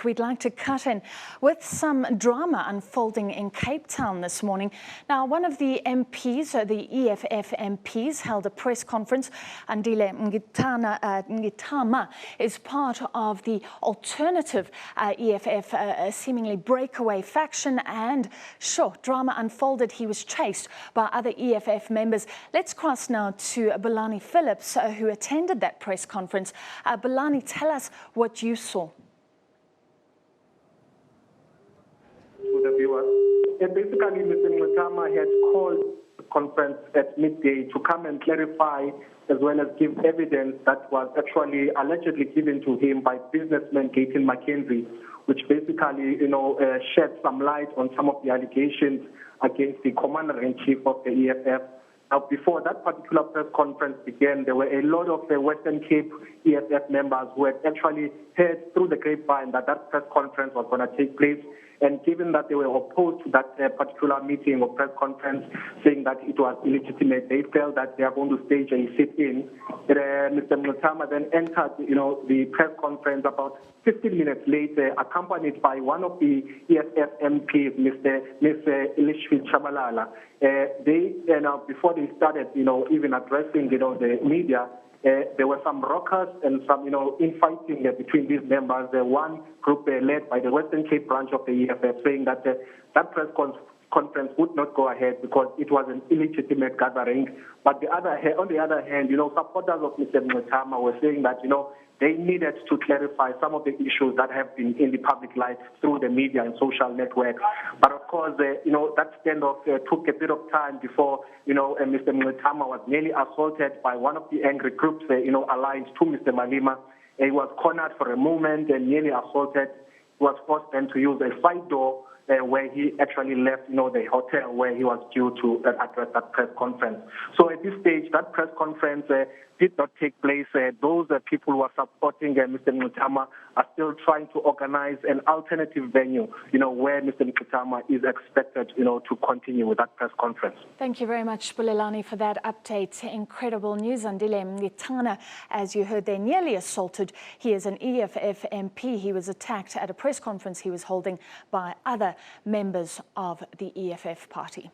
We'd like to cut in with some drama unfolding in Cape Town this morning. Now, one of the MPs, the EFF MPs, held a press conference. Andile Mngxitama is part of the alternative EFF seemingly breakaway faction, and sure, drama unfolded. He was chased by other EFF members. Let's cross now to Belani Phillips, who attended that press conference. Belani, tell us what you saw. The viewers. Basically, Mr. Mngxitama had called the conference at midday to come and clarify as well as give evidence that was actually allegedly given to him by businessman Gaten McKenzie, which basically, shed some light on some of the allegations against the commander-in-chief of the EFF. Now, before that particular press conference began, there were a lot of the Western Cape EFF members who had actually heard through the grapevine that that press conference was going to take place. And given that they were opposed to that particular meeting or press conference, saying that it was illegitimate, they felt that they are going to stage a sit-in. Mr. Mngxitama then entered, the press conference about 15 minutes later, accompanied by one of the EFF MPs, Mr. Elishville Chabalala. Before they started, even addressing, the media, there were some rockers and some, infighting between these members. One group led by the Western Cape branch of the EFF saying that that press conference would not go ahead because it was an illegitimate gathering. But on the other hand, supporters of Mr. Mngxitama were saying that, they needed to clarify some of the issues that have been in the public light through the media and social networks. But of course, that standoff took a bit of time before, Mr. Mngxitama was nearly assaulted by one of the angry groups, aligned to Mr. Malema. He was cornered for a moment and nearly assaulted. He was forced then to use a side door where he actually left, the hotel where he was due to address that press conference. So at this stage, that press conference did not take place. Those people who are supporting Mr. Mngxitama are still trying to organize an alternative venue, where Mr. Mngxitama is expected, to continue with that press conference. Thank you very much, Bulelani, for that update. Incredible news. Andile Mngxitama, as you heard, they're nearly assaulted. He is an EFF MP. He was attacked at a press conference he was holding by other members of the EFF party.